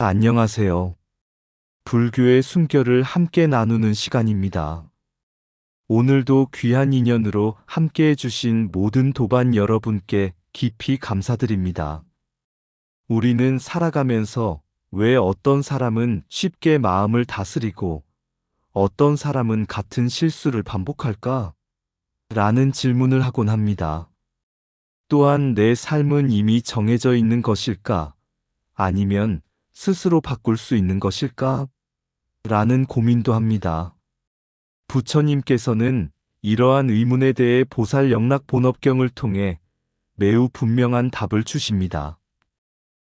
안녕하세요. 불교의 숨결을 함께 나누는 시간입니다. 오늘도 귀한 인연으로 함께 해주신 모든 도반 여러분께 깊이 감사드립니다. 우리는 살아가면서 왜 어떤 사람은 쉽게 마음을 다스리고 어떤 사람은 같은 실수를 반복할까? 라는 질문을 하곤 합니다. 또한 내 삶은 이미 정해져 있는 것일까? 아니면 스스로 바꿀 수 있는 것일까? 라는 고민도 합니다. 부처님께서는 이러한 의문에 대해 보살영락본업경을 통해 매우 분명한 답을 주십니다.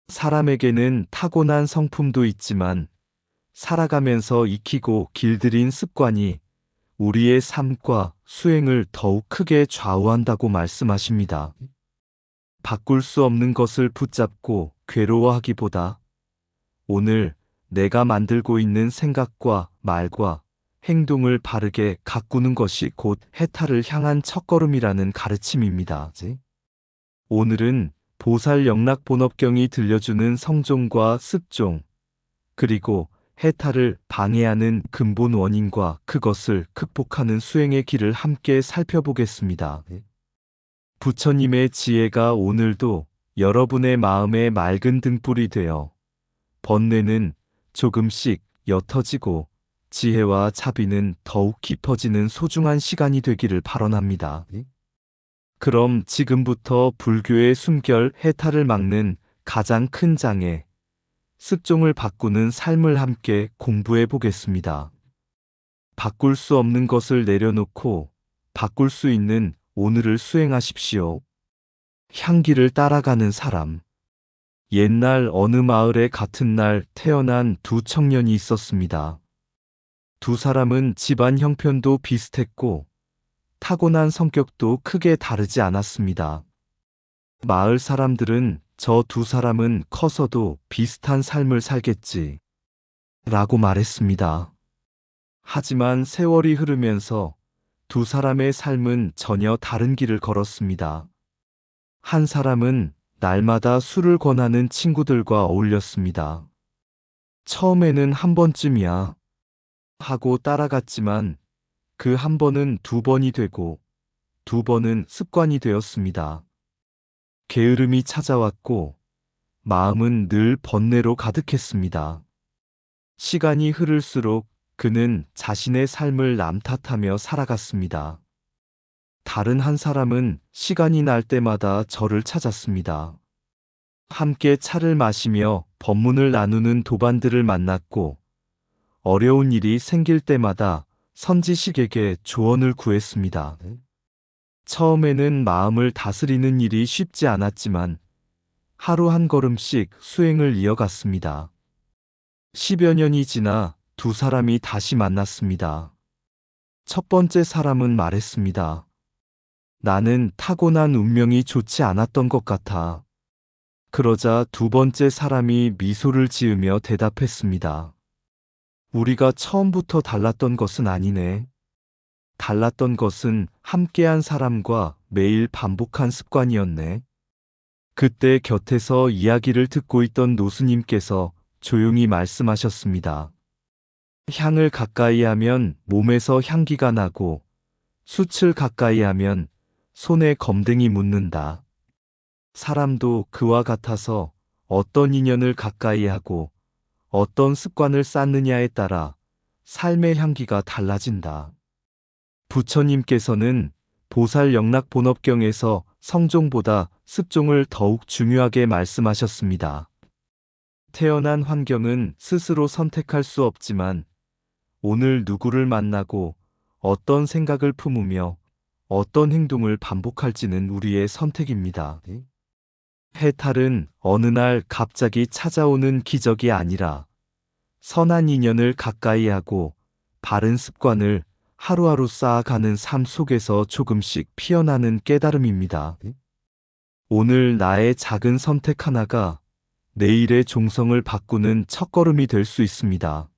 사람에게는 타고난 성품도 있지만 살아가면서 익히고 길들인 습관이 우리의 삶과 수행을 더욱 크게 좌우한다고 말씀하십니다. 바꿀 수 없는 것을 붙잡고 괴로워하기보다 오늘 내가 만들고 있는 생각과 말과 행동을 바르게 가꾸는 것이 곧 해탈을 향한 첫걸음이라는 가르침입니다. 오늘은 보살영락본업경이 들려주는 성종과 습종, 그리고 해탈을 방해하는 근본 원인과 그것을 극복하는 수행의 길을 함께 살펴보겠습니다. 부처님의 지혜가 오늘도 여러분의 마음에 맑은 등불이 되어 번뇌는 조금씩 옅어지고 지혜와 자비는 더욱 깊어지는 소중한 시간이 되기를 발언합니다. 그럼 지금부터 불교의 숨결 해탈을 막는 가장 큰 장애, 습종을 바꾸는 삶을 함께 공부해 보겠습니다. 바꿀 수 없는 것을 내려놓고 바꿀 수 있는 오늘을 수행하십시오. 향기를 따라가는 사람. 옛날 어느 마을에 같은 날 태어난 두 청년이 있었습니다. 두 사람은 집안 형편도 비슷했고 타고난 성격도 크게 다르지 않았습니다. 마을 사람들은 저 두 사람은 커서도 비슷한 삶을 살겠지 라고 말했습니다. 하지만 세월이 흐르면서 두 사람의 삶은 전혀 다른 길을 걸었습니다. 한 사람은 날마다 술을 권하는 친구들과 어울렸습니다. 처음에는 한 번쯤이야 하고 따라갔지만 그 한 번은 두 번이 되고 두 번은 습관이 되었습니다. 게으름이 찾아왔고 마음은 늘 번뇌로 가득했습니다. 시간이 흐를수록 그는 자신의 삶을 남 탓하며 살아갔습니다. 다른 한 사람은 시간이 날 때마다 저를 찾았습니다. 함께 차를 마시며 법문을 나누는 도반들을 만났고 어려운 일이 생길 때마다 선지식에게 조언을 구했습니다. 처음에는 마음을 다스리는 일이 쉽지 않았지만 하루 한 걸음씩 수행을 이어갔습니다. 10여 년이 지나 두 사람이 다시 만났습니다. 첫 번째 사람은 말했습니다. 나는 타고난 운명이 좋지 않았던 것 같아. 그러자 두 번째 사람이 미소를 지으며 대답했습니다. 우리가 처음부터 달랐던 것은 아니네. 달랐던 것은 함께한 사람과 매일 반복한 습관이었네. 그때 곁에서 이야기를 듣고 있던 노스님께서 조용히 말씀하셨습니다. 향을 가까이 하면 몸에서 향기가 나고 숯을 가까이 하면 손에 검댕이 묻는다. 사람도 그와 같아서 어떤 인연을 가까이 하고 어떤 습관을 쌓느냐에 따라 삶의 향기가 달라진다. 부처님께서는 보살영락본업경에서 성종보다 습종을 더욱 중요하게 말씀하셨습니다. 태어난 환경은 스스로 선택할 수 없지만 오늘 누구를 만나고 어떤 생각을 품으며 어떤 행동을 반복할지는 우리의 선택입니다. 해탈은 어느 날 갑자기 찾아오는 기적이 아니라 선한 인연을 가까이 하고 바른 습관을 하루하루 쌓아가는 삶 속에서 조금씩 피어나는 깨달음입니다. 오늘 나의 작은 선택 하나가 내일의 종성을 바꾸는 첫걸음이 될 수 있습니다.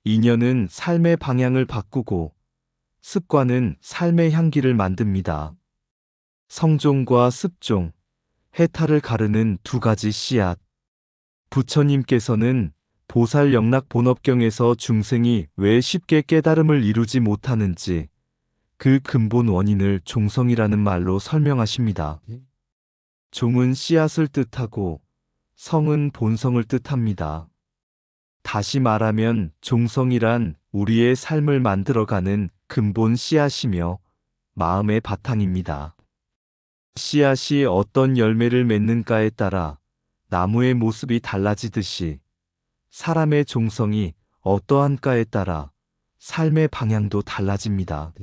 인연은 삶의 방향을 바꾸고 습관은 삶의 향기를 만듭니다. 성종과 습종, 해탈을 가르는 두 가지 씨앗. 부처님께서는 보살영락본업경에서 중생이 왜 쉽게 깨달음을 이루지 못하는지 그 근본 원인을 종성이라는 말로 설명하십니다. 종은 씨앗을 뜻하고 성은 본성을 뜻합니다. 다시 말하면 종성이란 우리의 삶을 만들어가는 근본 씨앗이며 마음의 바탕입니다. 씨앗이 어떤 열매를 맺는가에 따라 나무의 모습이 달라지듯이 사람의 종성이 어떠한가에 따라 삶의 방향도 달라집니다.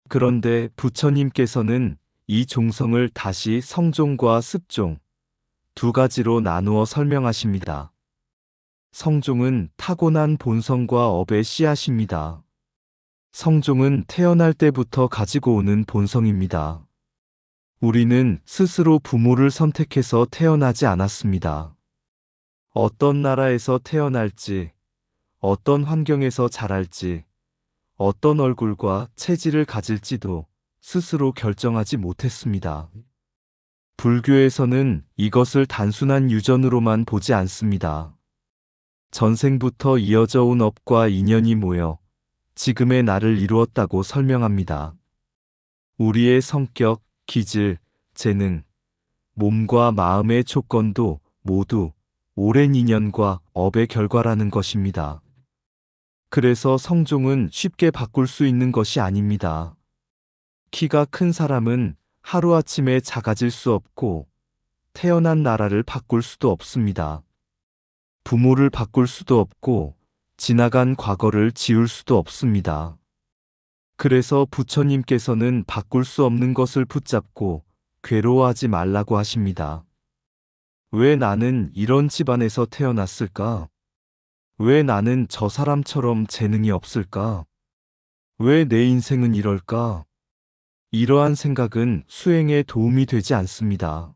그런데 부처님께서는 이 종성을 다시 성종과 습종 두 가지로 나누어 설명하십니다. 성종은 타고난 본성과 업의 씨앗입니다. 성종은 태어날 때부터 가지고 오는 본성입니다. 우리는 스스로 부모를 선택해서 태어나지 않았습니다. 어떤 나라에서 태어날지, 어떤 환경에서 자랄지, 어떤 얼굴과 체질을 가질지도 스스로 결정하지 못했습니다. 불교에서는 이것을 단순한 유전으로만 보지 않습니다. 전생부터 이어져 온 업과 인연이 모여 지금의 나를 이루었다고 설명합니다. 우리의 성격, 기질, 재능, 몸과 마음의 조건도 모두 오랜 인연과 업의 결과라는 것입니다. 그래서 성종은 쉽게 바꿀 수 있는 것이 아닙니다. 키가 큰 사람은 하루아침에 작아질 수 없고 태어난 나라를 바꿀 수도 없습니다. 부모를 바꿀 수도 없고 지나간 과거를 지울 수도 없습니다. 그래서 부처님께서는 바꿀 수 없는 것을 붙잡고 괴로워하지 말라고 하십니다. 왜 나는 이런 집안에서 태어났을까? 왜 나는 저 사람처럼 재능이 없을까? 왜 내 인생은 이럴까? 이러한 생각은 수행에 도움이 되지 않습니다.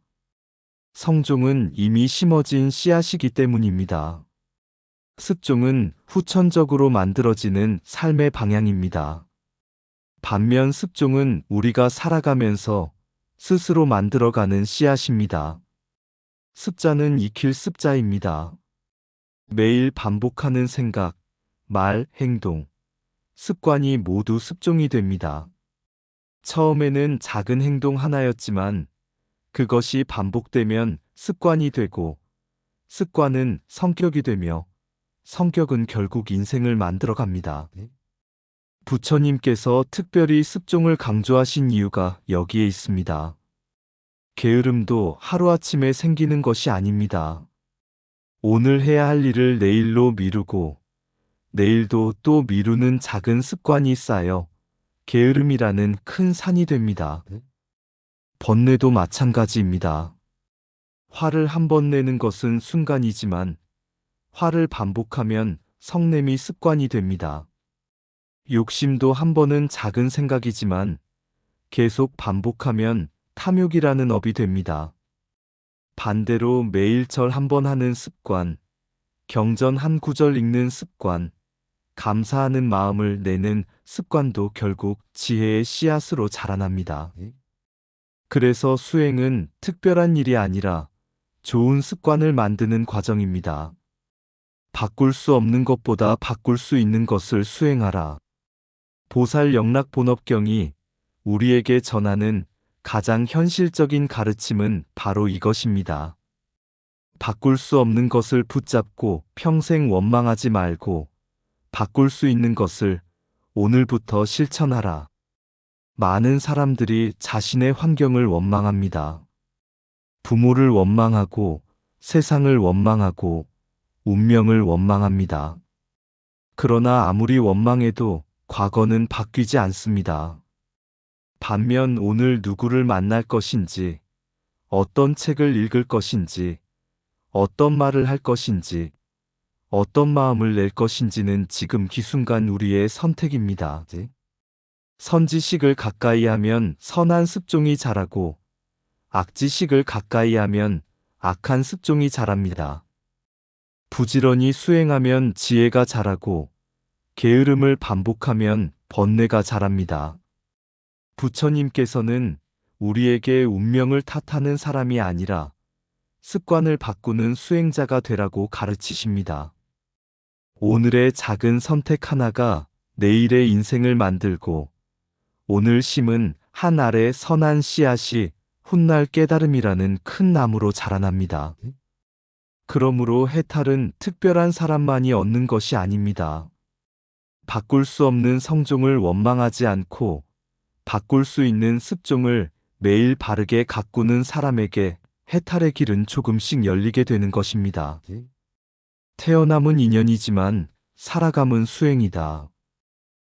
성종은 이미 심어진 씨앗이기 때문입니다. 습종은 후천적으로 만들어지는 삶의 방향입니다. 반면 습종은 우리가 살아가면서 스스로 만들어가는 씨앗입니다. 습자는 익힐 습자입니다. 매일 반복하는 생각, 말, 행동, 습관이 모두 습종이 됩니다. 처음에는 작은 행동 하나였지만 그것이 반복되면 습관이 되고 습관은 성격이 되며 성격은 결국 인생을 만들어갑니다. 부처님께서 특별히 습종을 강조하신 이유가 여기에 있습니다. 게으름도 하루아침에 생기는 것이 아닙니다. 오늘 해야 할 일을 내일로 미루고 내일도 또 미루는 작은 습관이 쌓여 게으름이라는 큰 산이 됩니다. 번뇌도 마찬가지입니다. 화를 한 번 내는 것은 순간이지만 화를 반복하면 성냄이 습관이 됩니다. 욕심도 한 번은 작은 생각이지만 계속 반복하면 탐욕이라는 업이 됩니다. 반대로 매일 절 한 번 하는 습관, 경전 한 구절 읽는 습관, 감사하는 마음을 내는 습관도 결국 지혜의 씨앗으로 자라납니다. 그래서 수행은 특별한 일이 아니라 좋은 습관을 만드는 과정입니다. 바꿀 수 없는 것보다 바꿀 수 있는 것을 수행하라. 보살영락본업경이 우리에게 전하는 가장 현실적인 가르침은 바로 이것입니다. 바꿀 수 없는 것을 붙잡고 평생 원망하지 말고 바꿀 수 있는 것을 오늘부터 실천하라. 많은 사람들이 자신의 환경을 원망합니다. 부모를 원망하고 세상을 원망하고 운명을 원망합니다. 그러나 아무리 원망해도 과거는 바뀌지 않습니다. 반면 오늘 누구를 만날 것인지, 어떤 책을 읽을 것인지, 어떤 말을 할 것인지, 어떤 마음을 낼 것인지는 지금 이 순간 우리의 선택입니다. 선지식을 가까이 하면 선한 습종이 자라고 악지식을 가까이 하면 악한 습종이 자랍니다. 부지런히 수행하면 지혜가 자라고 게으름을 반복하면 번뇌가 자랍니다. 부처님께서는 우리에게 운명을 탓하는 사람이 아니라 습관을 바꾸는 수행자가 되라고 가르치십니다. 오늘의 작은 선택 하나가 내일의 인생을 만들고, 오늘 심은 한 알의 선한 씨앗이 훗날 깨달음이라는 큰 나무로 자라납니다. 그러므로 해탈은 특별한 사람만이 얻는 것이 아닙니다. 바꿀 수 없는 성종을 원망하지 않고 바꿀 수 있는 습종을 매일 바르게 가꾸는 사람에게 해탈의 길은 조금씩 열리게 되는 것입니다. 태어남은 인연이지만 살아감은 수행이다.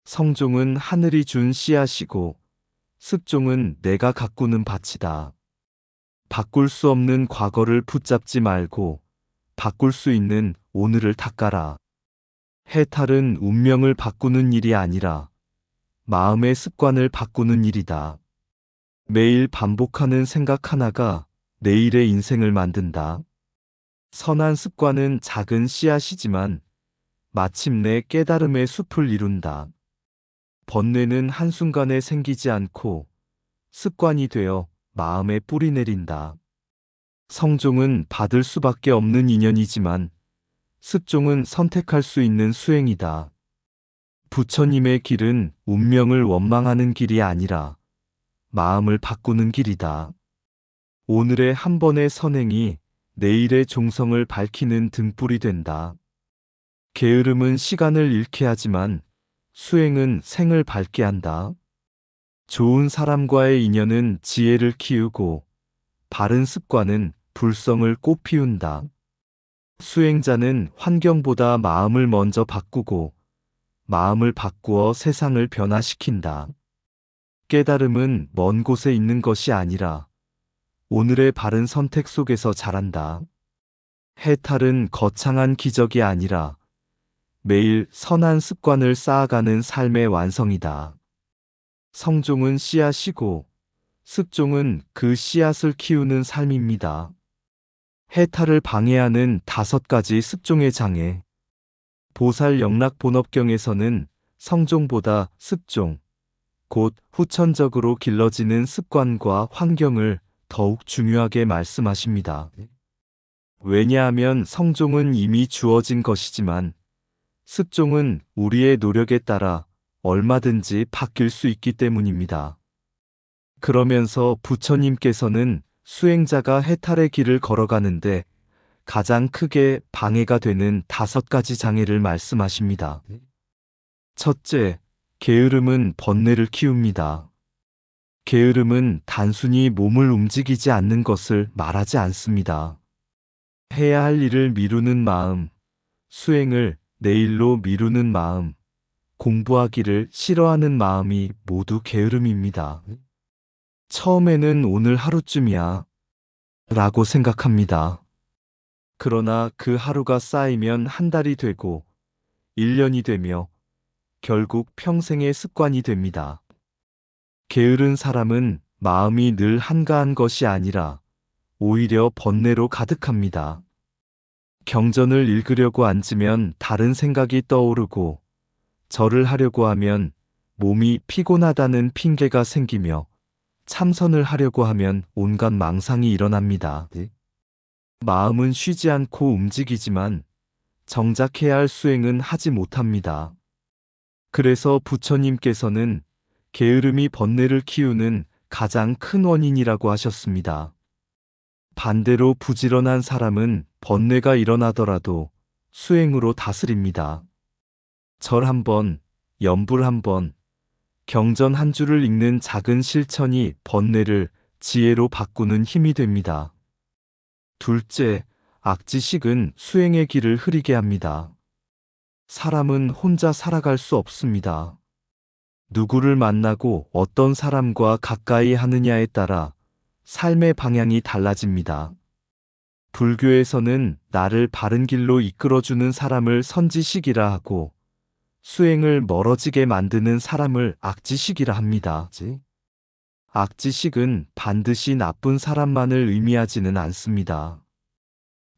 성종은 하늘이 준 씨앗이고 습종은 내가 가꾸는 밭이다. 바꿀 수 없는 과거를 붙잡지 말고 바꿀 수 있는 오늘을 닦아라. 해탈은 운명을 바꾸는 일이 아니라 마음의 습관을 바꾸는 일이다. 매일 반복하는 생각 하나가 내일의 인생을 만든다. 선한 습관은 작은 씨앗이지만 마침내 깨달음의 숲을 이룬다. 번뇌는 한순간에 생기지 않고 습관이 되어 마음에 뿌리 내린다. 성종은 받을 수밖에 없는 인연이지만 습종은 선택할 수 있는 수행이다. 부처님의 길은 운명을 원망하는 길이 아니라 마음을 바꾸는 길이다. 오늘의 한 번의 선행이 내일의 종성을 밝히는 등불이 된다. 게으름은 시간을 잃게 하지만 수행은 생을 밝게 한다. 좋은 사람과의 인연은 지혜를 키우고 바른 습관은 불성을 꽃피운다. 수행자는 환경보다 마음을 먼저 바꾸고 마음을 바꾸어 세상을 변화시킨다. 깨달음은 먼 곳에 있는 것이 아니라 오늘의 바른 선택 속에서 자란다. 해탈은 거창한 기적이 아니라 매일 선한 습관을 쌓아가는 삶의 완성이다. 성종은 씨앗이고 습종은 그 씨앗을 키우는 삶입니다. 해탈을 방해하는 5가지 습종의 장애. 보살 영락본업경에서는 성종보다 습종, 곧 후천적으로 길러지는 습관과 환경을 더욱 중요하게 말씀하십니다. 왜냐하면 성종은 이미 주어진 것이지만 습종은 우리의 노력에 따라 얼마든지 바뀔 수 있기 때문입니다. 그러면서 부처님께서는 수행자가 해탈의 길을 걸어가는데 가장 크게 방해가 되는 5가지 장애를 말씀하십니다. 첫째, 게으름은 번뇌를 키웁니다. 게으름은 단순히 몸을 움직이지 않는 것을 말하지 않습니다. 해야 할 일을 미루는 마음, 수행을 내일로 미루는 마음, 공부하기를 싫어하는 마음이 모두 게으름입니다. 처음에는 오늘 하루쯤이야 라고 생각합니다. 그러나 그 하루가 쌓이면 한 달이 되고 1년이 되며 결국 평생의 습관이 됩니다. 게으른 사람은 마음이 늘 한가한 것이 아니라 오히려 번뇌로 가득합니다. 경전을 읽으려고 앉으면 다른 생각이 떠오르고 절을 하려고 하면 몸이 피곤하다는 핑계가 생기며 참선을 하려고 하면 온갖 망상이 일어납니다. 마음은 쉬지 않고 움직이지만 정작 해야 할 수행은 하지 못합니다. 그래서 부처님께서는 게으름이 번뇌를 키우는 가장 큰 원인이라고 하셨습니다. 반대로 부지런한 사람은 번뇌가 일어나더라도 수행으로 다스립니다. 절 한 번, 염불 한 번, 경전 한 줄을 읽는 작은 실천이 번뇌를 지혜로 바꾸는 힘이 됩니다. 둘째, 악지식은 수행의 길을 흐리게 합니다. 사람은 혼자 살아갈 수 없습니다. 누구를 만나고 어떤 사람과 가까이 하느냐에 따라 삶의 방향이 달라집니다. 불교에서는 나를 바른 길로 이끌어주는 사람을 선지식이라 하고 수행을 멀어지게 만드는 사람을 악지식이라 합니다. 악지식은 반드시 나쁜 사람만을 의미하지는 않습니다.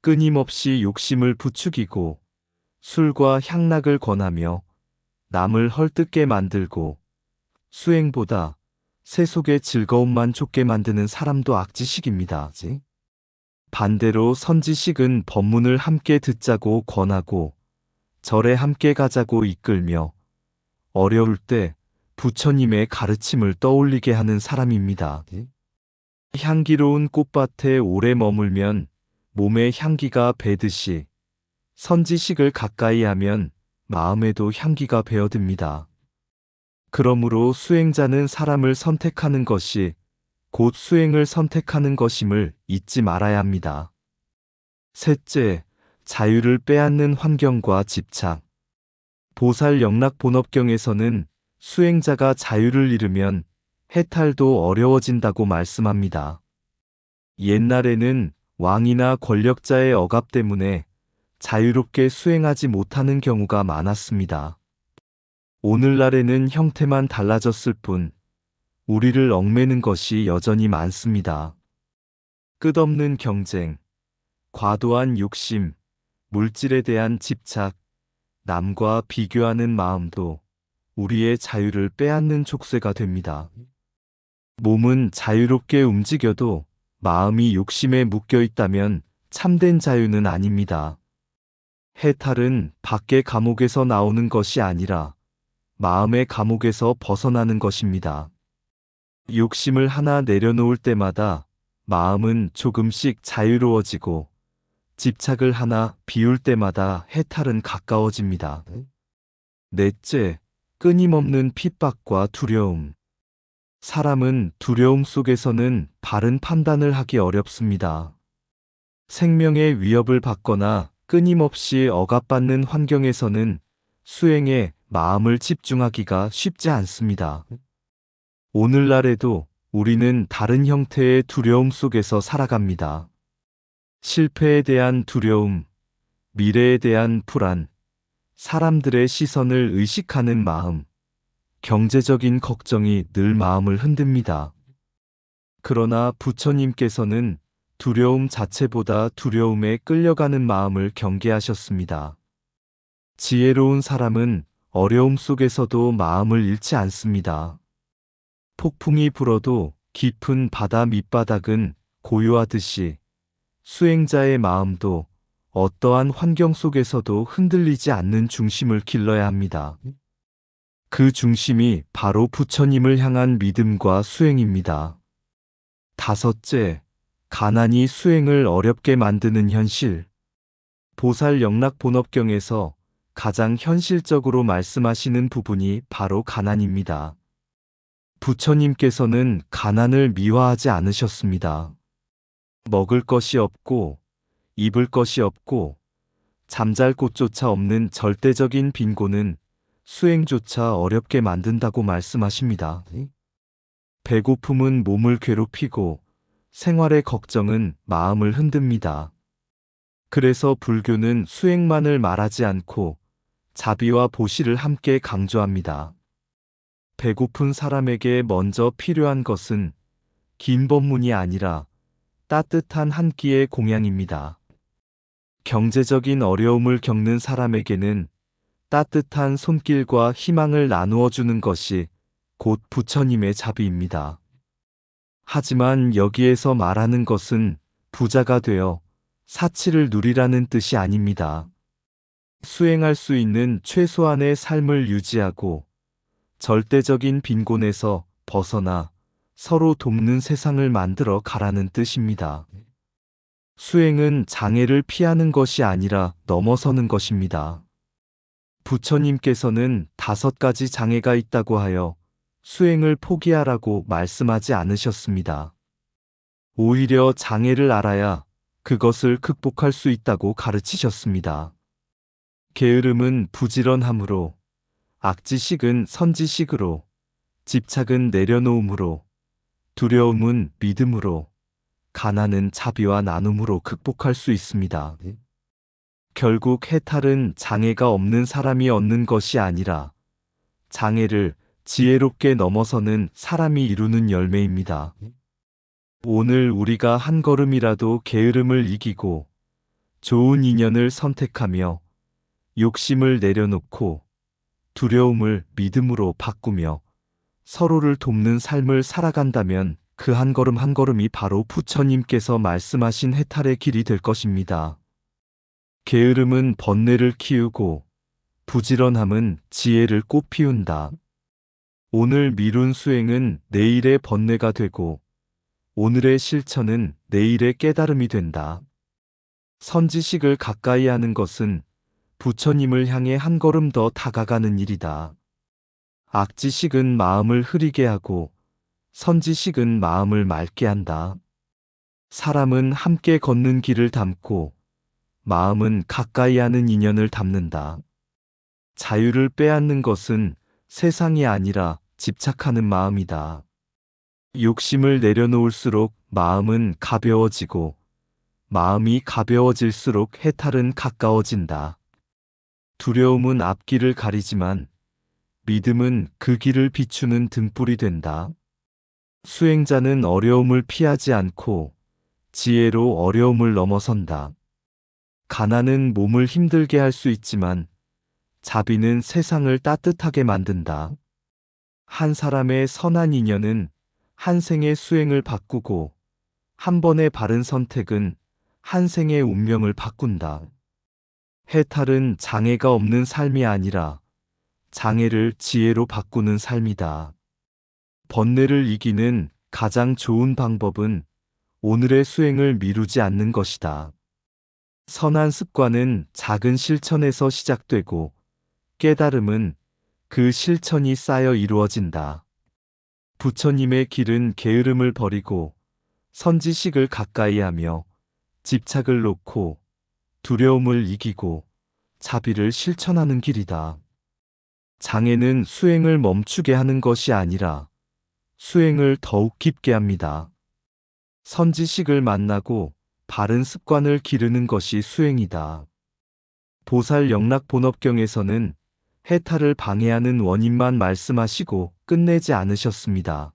끊임없이 욕심을 부추기고 술과 향락을 권하며 남을 헐뜯게 만들고 수행보다 세속의 즐거움만 쫓게 만드는 사람도 악지식입니다. 반대로 선지식은 법문을 함께 듣자고 권하고 절에 함께 가자고 이끌며 어려울 때 부처님의 가르침을 떠올리게 하는 사람입니다. 향기로운 꽃밭에 오래 머물면 몸에 향기가 배듯이 선지식을 가까이 하면 마음에도 향기가 배어듭니다. 그러므로 수행자는 사람을 선택하는 것이 곧 수행을 선택하는 것임을 잊지 말아야 합니다. 셋째, 자유를 빼앗는 환경과 집착. 보살 영락본업경에서는 수행자가 자유를 잃으면 해탈도 어려워진다고 말씀합니다. 옛날에는 왕이나 권력자의 억압 때문에 자유롭게 수행하지 못하는 경우가 많았습니다. 오늘날에는 형태만 달라졌을 뿐 우리를 얽매는 것이 여전히 많습니다. 끝없는 경쟁, 과도한 욕심, 물질에 대한 집착, 남과 비교하는 마음도 우리의 자유를 빼앗는 촉새가 됩니다. 몸은 자유롭게 움직여도 마음이 욕심에 묶여 있다면 참된 자유는 아닙니다. 해탈은 밖의 감옥에서 나오는 것이 아니라 마음의 감옥에서 벗어나는 것입니다. 욕심을 하나 내려놓을 때마다 마음은 조금씩 자유로워지고 집착을 하나 비울 때마다 해탈은 가까워집니다. 넷째, 끊임없는 핍박과 두려움. 사람은 두려움 속에서는 바른 판단을 하기 어렵습니다. 생명의 위협을 받거나 끊임없이 억압받는 환경에서는 수행에 마음을 집중하기가 쉽지 않습니다. 오늘날에도 우리는 다른 형태의 두려움 속에서 살아갑니다. 실패에 대한 두려움, 미래에 대한 불안, 사람들의 시선을 의식하는 마음, 경제적인 걱정이 늘 마음을 흔듭니다. 그러나 부처님께서는 두려움 자체보다 두려움에 끌려가는 마음을 경계하셨습니다. 지혜로운 사람은 어려움 속에서도 마음을 잃지 않습니다. 폭풍이 불어도 깊은 바다 밑바닥은 고요하듯이 수행자의 마음도 어떠한 환경 속에서도 흔들리지 않는 중심을 길러야 합니다. 그 중심이 바로 부처님을 향한 믿음과 수행입니다. 다섯째, 가난이 수행을 어렵게 만드는 현실. 보살 영락본업경에서 가장 현실적으로 말씀하시는 부분이 바로 가난입니다. 부처님께서는 가난을 미화하지 않으셨습니다. 먹을 것이 없고 입을 것이 없고 잠잘 곳조차 없는 절대적인 빈곤은 수행조차 어렵게 만든다고 말씀하십니다. 배고픔은 몸을 괴롭히고 생활의 걱정은 마음을 흔듭니다. 그래서 불교는 수행만을 말하지 않고 자비와 보시를 함께 강조합니다. 배고픈 사람에게 먼저 필요한 것은 긴 법문이 아니라 따뜻한 한 끼의 공양입니다. 경제적인 어려움을 겪는 사람에게는 따뜻한 손길과 희망을 나누어 주는 것이 곧 부처님의 자비입니다. 하지만 여기에서 말하는 것은 부자가 되어 사치를 누리라는 뜻이 아닙니다. 수행할 수 있는 최소한의 삶을 유지하고 절대적인 빈곤에서 벗어나 서로 돕는 세상을 만들어 가라는 뜻입니다. 수행은 장애를 피하는 것이 아니라 넘어서는 것입니다. 부처님께서는 5가지 장애가 있다고 하여 수행을 포기하라고 말씀하지 않으셨습니다. 오히려 장애를 알아야 그것을 극복할 수 있다고 가르치셨습니다. 게으름은 부지런함으로, 악지식은 선지식으로, 집착은 내려놓음으로, 두려움은 믿음으로, 가난은 자비와 나눔으로 극복할 수 있습니다. 결국 해탈은 장애가 없는 사람이 얻는 것이 아니라 장애를 지혜롭게 넘어서는 사람이 이루는 열매입니다. 오늘 우리가 한 걸음이라도 게으름을 이기고 좋은 인연을 선택하며 욕심을 내려놓고 두려움을 믿음으로 바꾸며 서로를 돕는 삶을 살아간다면 그 한 걸음 한 걸음이 바로 부처님께서 말씀하신 해탈의 길이 될 것입니다. 게으름은 번뇌를 키우고 부지런함은 지혜를 꽃피운다. 오늘 미룬 수행은 내일의 번뇌가 되고 오늘의 실천은 내일의 깨달음이 된다. 선지식을 가까이 하는 것은 부처님을 향해 한 걸음 더 다가가는 일이다. 악지식은 마음을 흐리게 하고 선지식은 마음을 맑게 한다. 사람은 함께 걷는 길을 담고 마음은 가까이 하는 인연을 담는다. 자유를 빼앗는 것은 세상이 아니라 집착하는 마음이다. 욕심을 내려놓을수록 마음은 가벼워지고 마음이 가벼워질수록 해탈은 가까워진다. 두려움은 앞길을 가리지만 믿음은 그 길을 비추는 등불이 된다. 수행자는 어려움을 피하지 않고 지혜로 어려움을 넘어선다. 가난은 몸을 힘들게 할 수 있지만 자비는 세상을 따뜻하게 만든다. 한 사람의 선한 인연은 한 생의 수행을 바꾸고 한 번의 바른 선택은 한 생의 운명을 바꾼다. 해탈은 장애가 없는 삶이 아니라 장애를 지혜로 바꾸는 삶이다. 번뇌를 이기는 가장 좋은 방법은 오늘의 수행을 미루지 않는 것이다. 선한 습관은 작은 실천에서 시작되고 깨달음은 그 실천이 쌓여 이루어진다. 부처님의 길은 게으름을 버리고 선지식을 가까이 하며 집착을 놓고 두려움을 이기고 자비를 실천하는 길이다. 장애는 수행을 멈추게 하는 것이 아니라 수행을 더욱 깊게 합니다. 선지식을 만나고 바른 습관을 기르는 것이 수행이다. 보살 영락본업경에서는 해탈을 방해하는 원인만 말씀하시고 끝내지 않으셨습니다.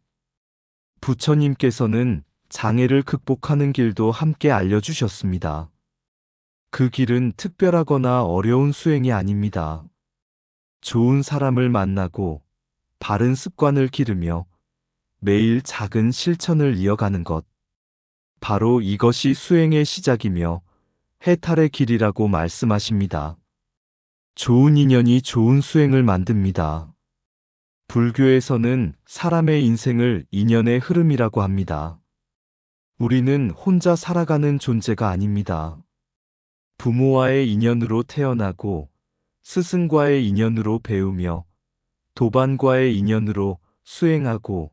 부처님께서는 장애를 극복하는 길도 함께 알려주셨습니다. 그 길은 특별하거나 어려운 수행이 아닙니다. 좋은 사람을 만나고 바른 습관을 기르며 매일 작은 실천을 이어가는 것. 바로 이것이 수행의 시작이며 해탈의 길이라고 말씀하십니다. 좋은 인연이 좋은 수행을 만듭니다. 불교에서는 사람의 인생을 인연의 흐름이라고 합니다. 우리는 혼자 살아가는 존재가 아닙니다. 부모와의 인연으로 태어나고 스승과의 인연으로 배우며 도반과의 인연으로 수행하고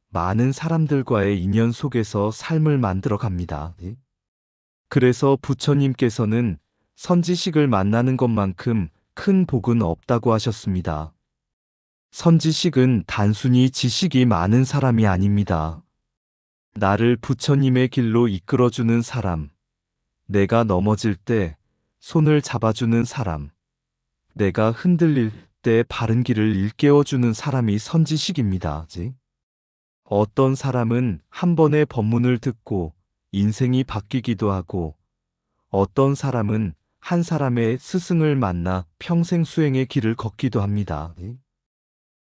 많은 사람들과의 인연 속에서 삶을 만들어 갑니다. 그래서 부처님께서는 선지식을 만나는 것만큼 큰 복은 없다고 하셨습니다. 선지식은 단순히 지식이 많은 사람이 아닙니다. 나를 부처님의 길로 이끌어주는 사람, 내가 넘어질 때 손을 잡아주는 사람, 내가 흔들릴 때 바른 길을 일깨워주는 사람이 선지식입니다. 어떤 사람은 한 번의 법문을 듣고 인생이 바뀌기도 하고 어떤 사람은 한 사람의 스승을 만나 평생 수행의 길을 걷기도 합니다.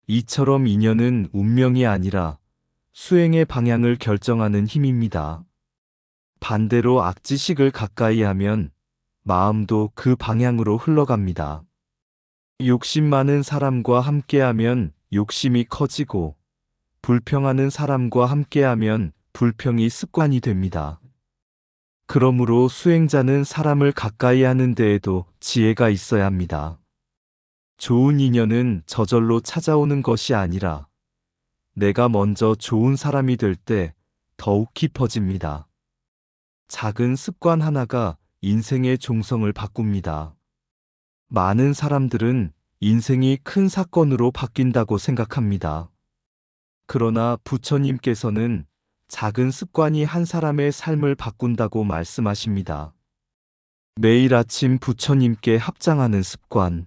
이처럼 인연은 운명이 아니라 수행의 방향을 결정하는 힘입니다. 반대로 악지식을 가까이 하면 마음도 그 방향으로 흘러갑니다. 욕심 많은 사람과 함께하면 욕심이 커지고 불평하는 사람과 함께하면 불평이 습관이 됩니다. 그러므로 수행자는 사람을 가까이 하는 데에도 지혜가 있어야 합니다. 좋은 인연은 저절로 찾아오는 것이 아니라 내가 먼저 좋은 사람이 될 때 더욱 깊어집니다. 작은 습관 하나가 인생의 종성을 바꿉니다. 많은 사람들은 인생이 큰 사건으로 바뀐다고 생각합니다. 그러나 부처님께서는 작은 습관이 한 사람의 삶을 바꾼다고 말씀하십니다. 매일 아침 부처님께 합장하는 습관,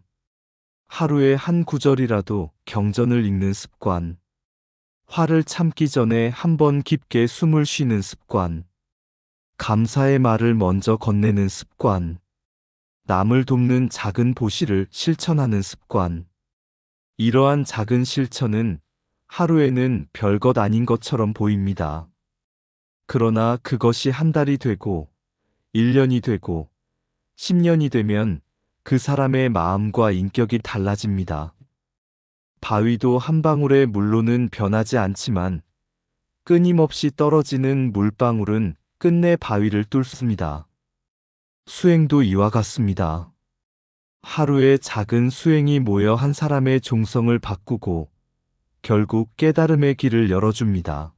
하루에 한 구절이라도 경전을 읽는 습관, 화를 참기 전에 한 번 깊게 숨을 쉬는 습관, 감사의 말을 먼저 건네는 습관, 남을 돕는 작은 보시를 실천하는 습관. 이러한 작은 실천은 하루에는 별것 아닌 것처럼 보입니다. 그러나 그것이 한 달이 되고 1년이 되고 10년이 되면 그 사람의 마음과 인격이 달라집니다. 바위도 한 방울의 물로는 변하지 않지만 끊임없이 떨어지는 물방울은 끝내 바위를 뚫습니다. 수행도 이와 같습니다. 하루의 작은 수행이 모여 한 사람의 종성을 바꾸고 결국 깨달음의 길을 열어줍니다.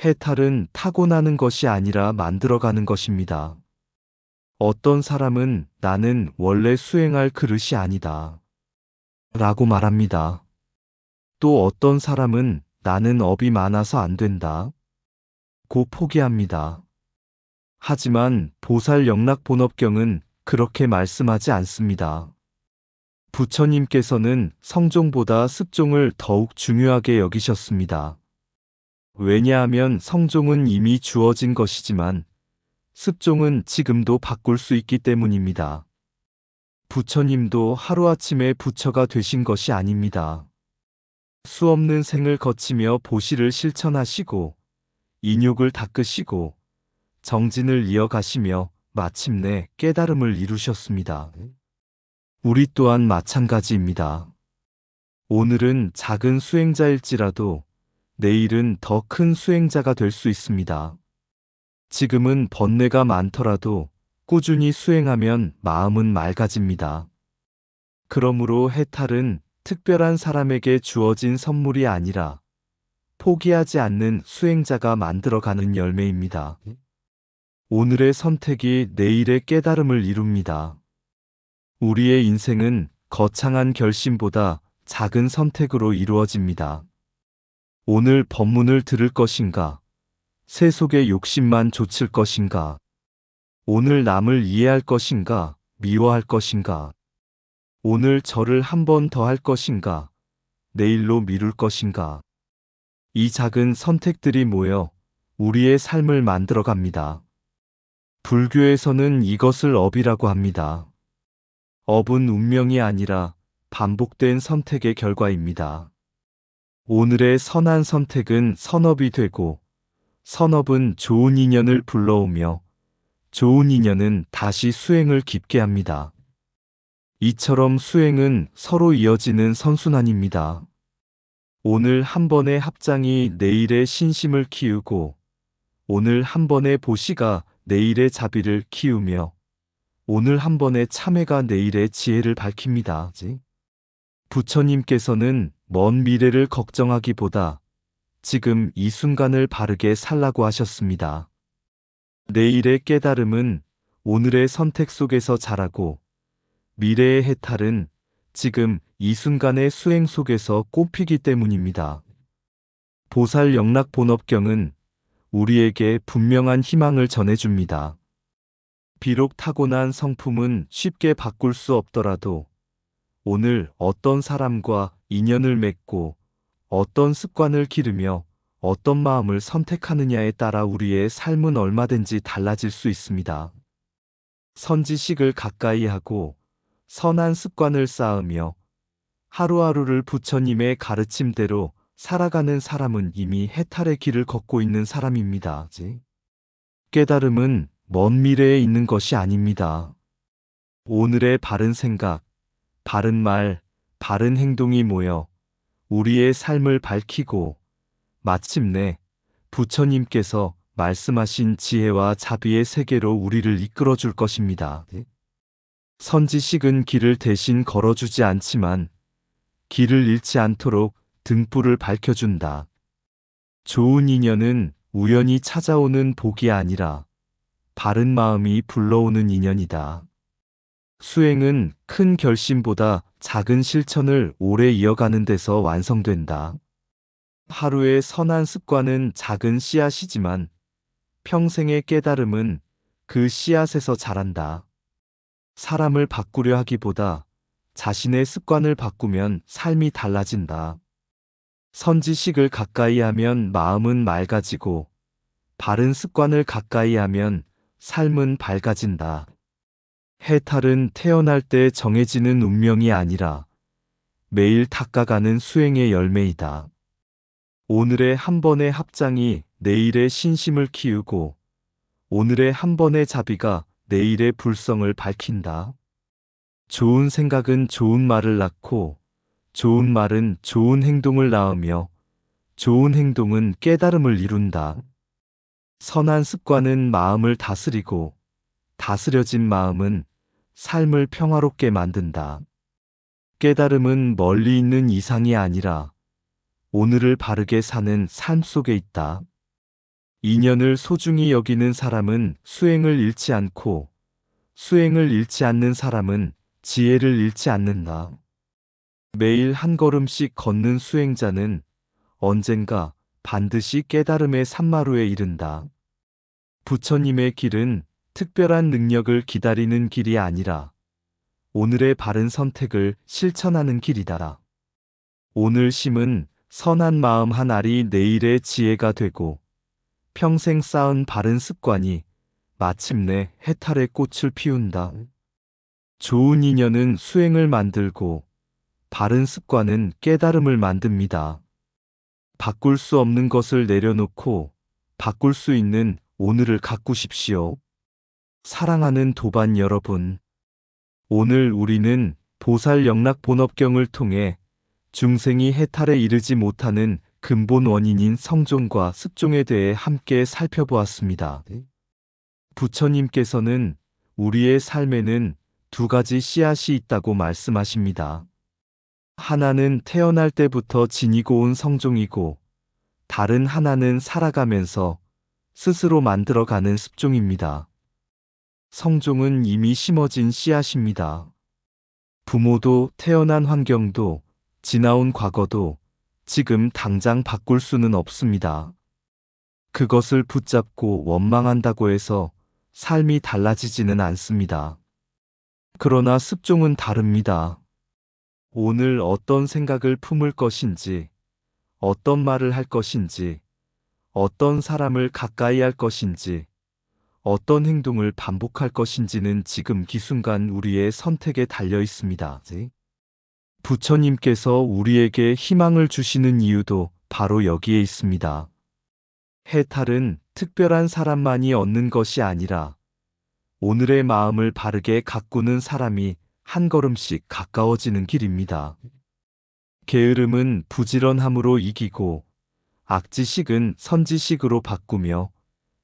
해탈은 타고나는 것이 아니라 만들어가는 것입니다. 어떤 사람은 나는 원래 수행할 그릇이 아니다 라고 말합니다. 또 어떤 사람은 나는 업이 많아서 안 된다 고 포기합니다. 하지만 보살영락본업경은 그렇게 말씀하지 않습니다. 부처님께서는 성종보다 습종을 더욱 중요하게 여기셨습니다. 왜냐하면 성종은 이미 주어진 것이지만 습종은 지금도 바꿀 수 있기 때문입니다. 부처님도 하루아침에 부처가 되신 것이 아닙니다. 수없는 생을 거치며 보시를 실천하시고 인욕을 닦으시고 정진을 이어가시며 마침내 깨달음을 이루셨습니다. 우리 또한 마찬가지입니다. 오늘은 작은 수행자일지라도 내일은 더 큰 수행자가 될 수 있습니다. 지금은 번뇌가 많더라도 꾸준히 수행하면 마음은 맑아집니다. 그러므로 해탈은 특별한 사람에게 주어진 선물이 아니라 포기하지 않는 수행자가 만들어가는 열매입니다. 오늘의 선택이 내일의 깨달음을 이룹니다. 우리의 인생은 거창한 결심보다 작은 선택으로 이루어집니다. 오늘 법문을 들을 것인가? 세속의 욕심만 좇을 것인가? 오늘 남을 이해할 것인가? 미워할 것인가? 오늘 절을 한 번 더 할 것인가? 내일로 미룰 것인가? 이 작은 선택들이 모여 우리의 삶을 만들어갑니다. 불교에서는 이것을 업이라고 합니다. 업은 운명이 아니라 반복된 선택의 결과입니다. 오늘의 선한 선택은 선업이 되고 선업은 좋은 인연을 불러오며 좋은 인연은 다시 수행을 깊게 합니다. 이처럼 수행은 서로 이어지는 선순환입니다. 오늘 한 번의 합장이 내일의 신심을 키우고 오늘 한 번의 보시가 내일의 자비를 키우며 오늘 한 번의 참회가 내일의 지혜를 밝힙니다. 부처님께서는 먼 미래를 걱정하기보다 지금 이 순간을 바르게 살라고 하셨습니다. 내일의 깨달음은 오늘의 선택 속에서 자라고 미래의 해탈은 지금 이 순간의 수행 속에서 꽃피기 때문입니다. 보살영락본업경은 우리에게 분명한 희망을 전해줍니다. 비록 타고난 성품은 쉽게 바꿀 수 없더라도 오늘 어떤 사람과 인연을 맺고 어떤 습관을 기르며 어떤 마음을 선택하느냐에 따라 우리의 삶은 얼마든지 달라질 수 있습니다. 선지식을 가까이 하고 선한 습관을 쌓으며 하루하루를 부처님의 가르침대로 살아가는 사람은 이미 해탈의 길을 걷고 있는 사람입니다. 깨달음은 먼 미래에 있는 것이 아닙니다. 오늘의 바른 생각, 바른 말, 바른 행동이 모여 우리의 삶을 밝히고 마침내 부처님께서 말씀하신 지혜와 자비의 세계로 우리를 이끌어 줄 것입니다. 선지식은 길을 대신 걸어주지 않지만 길을 잃지 않도록 등불을 밝혀준다. 좋은 인연은 우연히 찾아오는 복이 아니라 바른 마음이 불러오는 인연이다. 수행은 큰 결심보다 작은 실천을 오래 이어가는 데서 완성된다. 하루의 선한 습관은 작은 씨앗이지만 평생의 깨달음은 그 씨앗에서 자란다. 사람을 바꾸려 하기보다 자신의 습관을 바꾸면 삶이 달라진다. 선지식을 가까이 하면 마음은 맑아지고 바른 습관을 가까이 하면 삶은 밝아진다. 해탈은 태어날 때 정해지는 운명이 아니라 매일 닦아가는 수행의 열매이다. 오늘의 한 번의 합장이 내일의 신심을 키우고 오늘의 한 번의 자비가 내일의 불성을 밝힌다. 좋은 생각은 좋은 말을 낳고 좋은 말은 좋은 행동을 낳으며 좋은 행동은 깨달음을 이룬다. 선한 습관은 마음을 다스리고 다스려진 마음은 삶을 평화롭게 만든다. 깨달음은 멀리 있는 이상이 아니라 오늘을 바르게 사는 삶 속에 있다. 인연을 소중히 여기는 사람은 수행을 잃지 않고 수행을 잃지 않는 사람은 지혜를 잃지 않는다. 매일 한 걸음씩 걷는 수행자는 언젠가 반드시 깨달음의 산마루에 이른다. 부처님의 길은 특별한 능력을 기다리는 길이 아니라 오늘의 바른 선택을 실천하는 길이다. 오늘 심은 선한 마음 한 알이 내일의 지혜가 되고 평생 쌓은 바른 습관이 마침내 해탈의 꽃을 피운다. 좋은 인연은 수행을 만들고 바른 습관은 깨달음을 만듭니다. 바꿀 수 없는 것을 내려놓고 바꿀 수 있는 오늘을 가꾸십시오. 사랑하는 도반 여러분, 오늘 우리는 보살영락본업경을 통해 중생이 해탈에 이르지 못하는 근본 원인인 성종과 습종에 대해 함께 살펴보았습니다. 부처님께서는 우리의 삶에는 두 가지 씨앗이 있다고 말씀하십니다. 하나는 태어날 때부터 지니고 온 성종이고 다른 하나는 살아가면서 스스로 만들어가는 습종입니다. 성종은 이미 심어진 씨앗입니다. 부모도 태어난 환경도 지나온 과거도 지금 당장 바꿀 수는 없습니다. 그것을 붙잡고 원망한다고 해서 삶이 달라지지는 않습니다. 그러나 습종은 다릅니다. 오늘 어떤 생각을 품을 것인지, 어떤 말을 할 것인지, 어떤 사람을 가까이 할 것인지, 어떤 행동을 반복할 것인지는 지금 기순간 우리의 선택에 달려 있습니다. 부처님께서 우리에게 희망을 주시는 이유도 바로 여기에 있습니다. 해탈은 특별한 사람만이 얻는 것이 아니라 오늘의 마음을 바르게 가꾸는 사람이 한 걸음씩 가까워지는 길입니다. 게으름은 부지런함으로 이기고 악지식은 선지식으로 바꾸며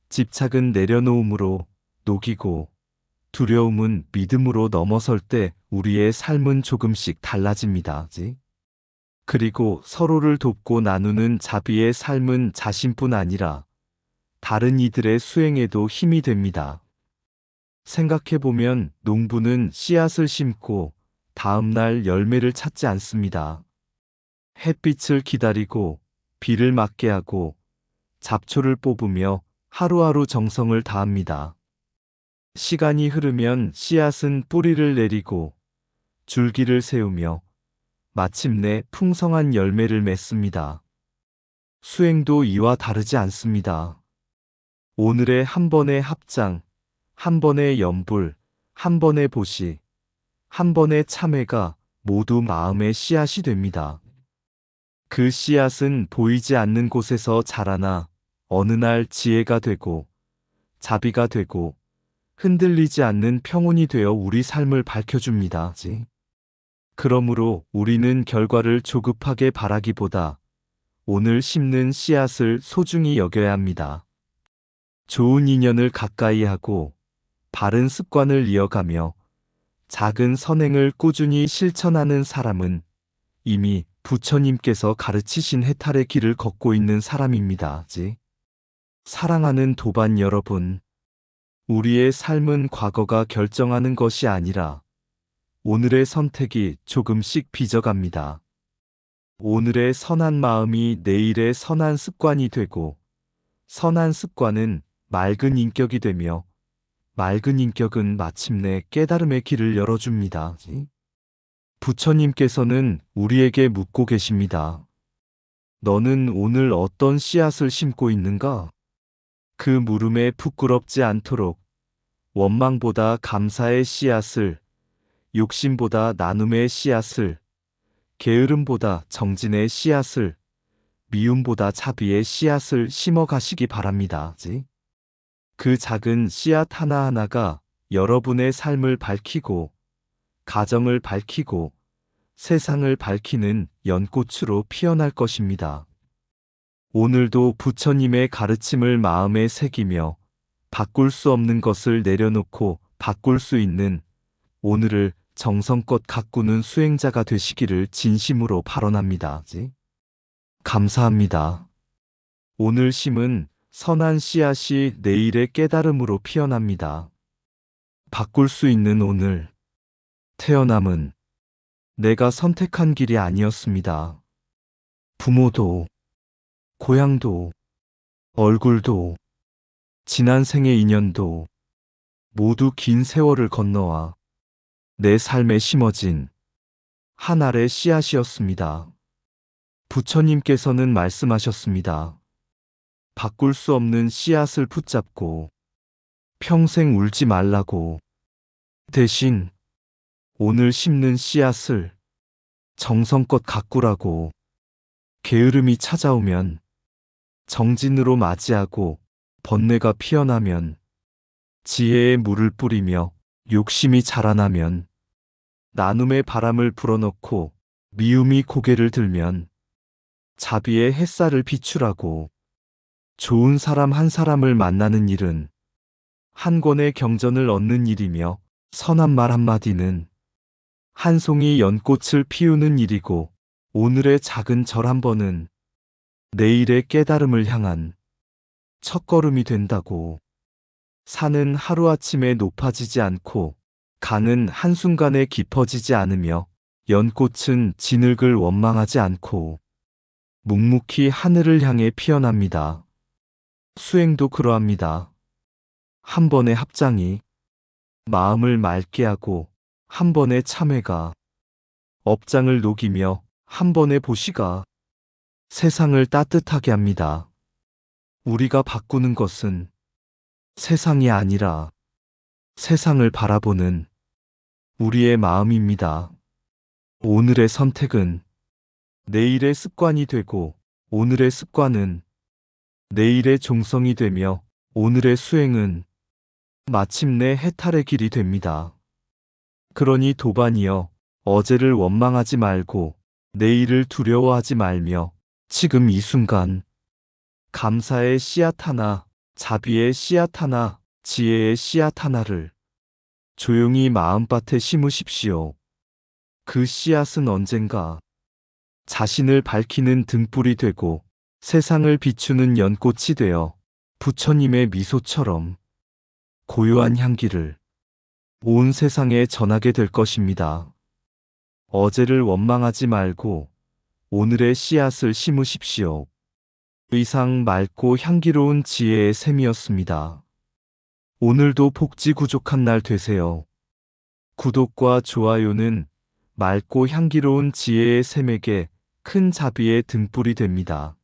집착은 내려놓음으로 녹이고 두려움은 믿음으로 넘어설 때 우리의 삶은 조금씩 달라집니다. 그리고 서로를 돕고 나누는 자비의 삶은 자신뿐 아니라 다른 이들의 수행에도 힘이 됩니다. 생각해보면 농부는 씨앗을 심고 다음날 열매를 찾지 않습니다. 햇빛을 기다리고 비를 맞게 하고 잡초를 뽑으며 하루하루 정성을 다합니다. 시간이 흐르면 씨앗은 뿌리를 내리고 줄기를 세우며 마침내 풍성한 열매를 맺습니다. 수행도 이와 다르지 않습니다. 오늘의 한 번의 합장, 한 번의 염불, 한 번의 보시, 한 번의 참회가 모두 마음의 씨앗이 됩니다. 그 씨앗은 보이지 않는 곳에서 자라나 어느 날 지혜가 되고 자비가 되고 흔들리지 않는 평온이 되어 우리 삶을 밝혀줍니다. 그러므로 우리는 결과를 조급하게 바라기보다 오늘 심는 씨앗을 소중히 여겨야 합니다. 좋은 인연을 가까이 하고 바른 습관을 이어가며 작은 선행을 꾸준히 실천하는 사람은 이미 부처님께서 가르치신 해탈의 길을 걷고 있는 사람입니다. 사랑하는 도반 여러분, 우리의 삶은 과거가 결정하는 것이 아니라 오늘의 선택이 조금씩 빚어갑니다. 오늘의 선한 마음이 내일의 선한 습관이 되고 선한 습관은 맑은 인격이 되며 맑은 인격은 마침내 깨달음의 길을 열어줍니다. 부처님께서는 우리에게 묻고 계십니다. 너는 오늘 어떤 씨앗을 심고 있는가? 그 물음에 부끄럽지 않도록 원망보다 감사의 씨앗을, 욕심보다 나눔의 씨앗을, 게으름보다 정진의 씨앗을, 미움보다 자비의 씨앗을 심어 가시기 바랍니다. 그 작은 씨앗 하나하나가 여러분의 삶을 밝히고, 가정을 밝히고, 세상을 밝히는 연꽃으로 피어날 것입니다. 오늘도 부처님의 가르침을 마음에 새기며 바꿀 수 없는 것을 내려놓고 바꿀 수 있는 오늘을 정성껏 가꾸는 수행자가 되시기를 진심으로 발언합니다. 감사합니다. 오늘 심은 선한 씨앗이 내일의 깨달음으로 피어납니다. 바꿀 수 있는 오늘. 태어남은 내가 선택한 길이 아니었습니다. 부모도, 고향도, 얼굴도, 지난 생의 인연도 모두 긴 세월을 건너와 내 삶에 심어진 한 알의 씨앗이었습니다. 부처님께서는 말씀하셨습니다. 바꿀 수 없는 씨앗을 붙잡고 평생 울지 말라고. 대신 오늘 심는 씨앗을 정성껏 가꾸라고. 게으름이 찾아오면 정진으로 맞이하고, 번뇌가 피어나면 지혜의 물을 뿌리며, 욕심이 자라나면 나눔의 바람을 불어넣고, 미움이 고개를 들면 자비의 햇살을 비추라고. 좋은 사람 한 사람을 만나는 일은 한 권의 경전을 얻는 일이며, 선한 말 한마디는 한 송이 연꽃을 피우는 일이고, 오늘의 작은 절 한 번은 내일의 깨달음을 향한 첫걸음이 된다고. 산은 하루아침에 높아지지 않고, 강은 한순간에 깊어지지 않으며, 연꽃은 진흙을 원망하지 않고 묵묵히 하늘을 향해 피어납니다. 수행도 그러합니다. 한 번의 합장이 마음을 맑게 하고, 한 번의 참회가 업장을 녹이며, 한 번의 보시가 세상을 따뜻하게 합니다. 우리가 바꾸는 것은 세상이 아니라 세상을 바라보는 우리의 마음입니다. 오늘의 선택은 내일의 습관이 되고, 오늘의 습관은 내일의 종성이 되며, 오늘의 수행은 마침내 해탈의 길이 됩니다. 그러니 도반이여, 어제를 원망하지 말고 내일을 두려워하지 말며 지금 이 순간 감사의 씨앗 하나, 자비의 씨앗 하나, 지혜의 씨앗 하나를 조용히 마음밭에 심으십시오. 그 씨앗은 언젠가 자신을 밝히는 등불이 되고, 세상을 비추는 연꽃이 되어 부처님의 미소처럼 고요한 향기를 온 세상에 전하게 될 것입니다. 어제를 원망하지 말고 오늘의 씨앗을 심으십시오. 의상 맑고 향기로운 지혜의 샘이었습니다. 오늘도 복지 구족한 날 되세요. 구독과 좋아요는 맑고 향기로운 지혜의 샘에게 큰 자비의 등불이 됩니다.